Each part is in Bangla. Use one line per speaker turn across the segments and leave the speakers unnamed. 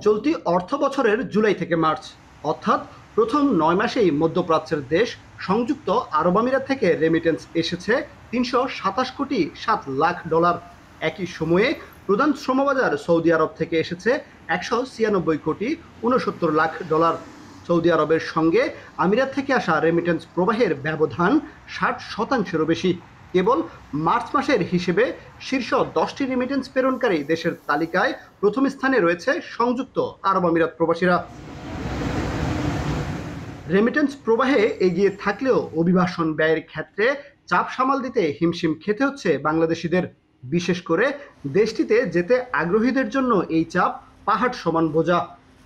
চলতি অর্থ বছরের জুলাই থেকে মার্চ অর্থাৎ প্রথম ৯ মাসেই মধ্যপ্রাচ্যের দেশ সংযুক্ত আরব আমিরাত থেকে রেমিটেন্স এসেছে ৩২৭ কোটি ৭ লাখ ডলার। একই সময়ে প্রধান শ্রমবাজার সৌদি আরব থেকে এসেছে ১৯৬ কোটি ৬৯ লাখ ডলার। সৌদি আরবের সঙ্গে আমিরাত থেকে আসা রেমিটেন্স প্রবাহের ব্যবধান ৬০%-এরও বেশি। কেবল মার্চ মাসের হিসেবে শীর্ষ ১০টি রেমিটেন্স প্রেরণকারী দেশের তালিকায় প্রথম স্থানে রয়েছে সংযুক্ত আরব আমিরাত প্রবাসীরা। রেমিটেন্স প্রবাহে এগিয়ে থাকলেও অভিবাসন ব্যয়ের ক্ষেত্রে চাপ সামাল দিতে হিমশিম খেতে হচ্ছে বাংলাদেশিদের। বিশেষ করে দেশটিতে যেতে আগ্রহীদের জন্য এই চাপ পাহাড় সমান বোঝা।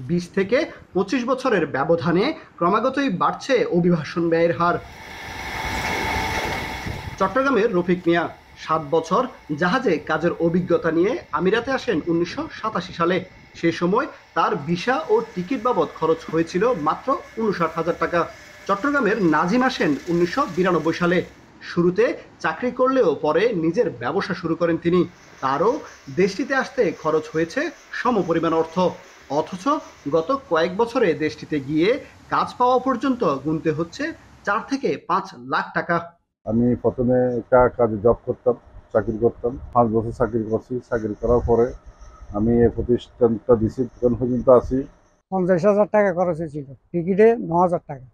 ২০ থেকে ২৫ বছরের ব্যবধানে ক্রমাগতই বাড়ছে অভিবাসন ব্যয়ের হার। চট্টগ্রামের রফিক মিয়া ৭ বছর জাহাজে কাজের অভিজ্ঞতা নিয়ে আমিরাতে আসেন ১৯৮৭ সালে। সে সময় তার ভিসা ও টিকিট বাবদ খরচ হয়েছিল মাত্র ৫৯,০০০ টাকা। চট্টগ্রামের নাজিম আসেন ১৯৯২ সালে। শুরুতে চাকরি করলেও পরে নিজের ব্যবসা শুরু করেন তিনি। তারও দেশটিতে আসতে খরচ হয়েছে সমপরিমাণ অর্থ, অথচ গত কয়েক বছরে দেশটিতে গিয়ে কাজ পাওয়া পর্যন্ত গুনতে হচ্ছে ৪ থেকে ৫ লাখ টাকা।
আমি প্রথমে একটা কাজে জব করতাম, চাকরি করতাম। ৫ বছর চাকরি করছি। চাকরি করার পরে আমি এই প্রতিষ্ঠানটা দিছি, এখন পর্যন্ত আছি।
৫০,০০০ টাকা খরচ হয়েছিল, টিকিটে ৯,০০০ টাকা,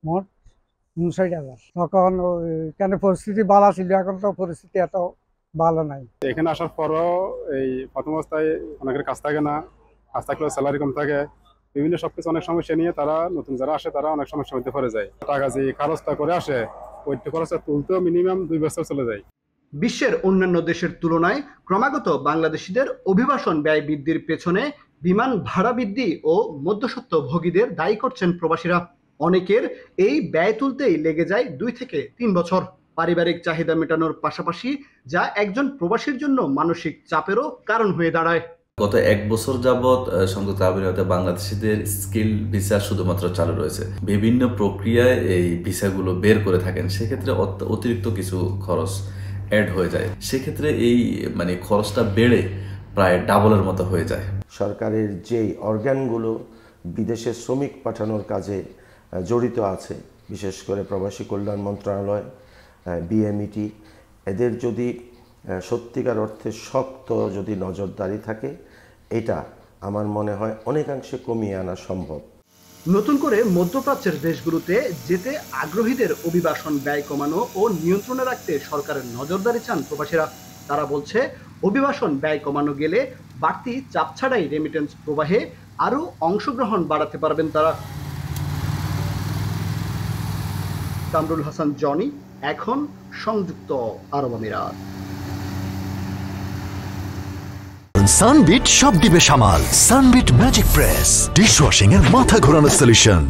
মোট ৫৯,০০০। তখন কেন পরিস্থিতি ভালো ছিল, এখন তো পরিস্থিতি এত ভালো নাই।
এখানে আসার পরও এই প্রথম অবস্থায় অনেকের কাজ থাকে না, কাজ থাকলেও স্যালারি কম থাকে, বিভিন্ন সবকিছু অনেক সমস্যা নিয়ে তারা নতুন যারা আসে তারা অনেক সমস্যার মধ্যে পড়ে যায়। টাকা যে খরচটা করে আসে ওইটা খরচটা তুলতেও মিনিমাম ২ বছর চলে যায়।
বিশ্বের অন্যান্য দেশের তুলনায় ক্রমাগত বাংলাদেশিদের অভিবাসন ব্যয় বৃদ্ধির পেছনে বিমান ভাড়া বৃদ্ধি ও মধ্যস্বত্বভোগীদের দায়ী করছেন প্রবাসীরা। অনেকের এই ব্যয় তুলতেই লেগে যায় ২ থেকে ৩ বছর। পারিবারিক চাহিদা মেটানোর পাশাপাশি যা একজন প্রবাসীর জন্য মানসিক চাপেরও কারণ হয়ে দাঁড়ায়।
গত ১ বছর যাবৎ সংযুক্ত আরব আমিরাতে বাংলাদেশিদের স্কিল ভিসা শুধুমাত্র চালু রয়েছে। বিভিন্ন প্রক্রিয়ায় এই ভিসাগুলো বের করে থাকেন, সেক্ষেত্রে অতিরিক্ত কিছু খরচ অ্যাড হয়ে যায়। সেক্ষেত্রে এই খরচটা বেড়ে প্রায় ডাবলের মতো হয়ে যায়।
সরকারের যেই অর্গানগুলো বিদেশে শ্রমিক পাঠানোর কাজে জড়িত আছে, বিশেষ করে প্রবাসী কল্যাণ মন্ত্রণালয়, বিএমইটি, এদের যদি সত্যিকার অর্থে শক্ত যদি নজরদারি থাকে, এটা আমার মনে হয় অনেকাংশে কমিয়ে আনা সম্ভব।
নতুন করে মধ্যপ্রাচ্যের দেশগুলোতে যেতে আগ্রহীদের অভিবাসন ব্যয় কমানো ও নিয়ন্ত্রণে রাখতে সরকারের নজরদারি চান প্রবাসীরা। তারা বলছে, অভিবাসন ব্যয় কমানো গেলে বাড়তি চাপ ছাড়াই রেমিটেন্স প্রবাহে আরও অংশগ্রহণ বাড়াতে পারবেন তারা। কামরুল হাসান জনি, এখন সংযুক্ত আরব আমিরাত।
সানবিট সব দিবে সামাল। সানবিট ম্যাজিক প্রেস ডিশওয়াশিং এর মাথা ঘোরানো সলিউশন।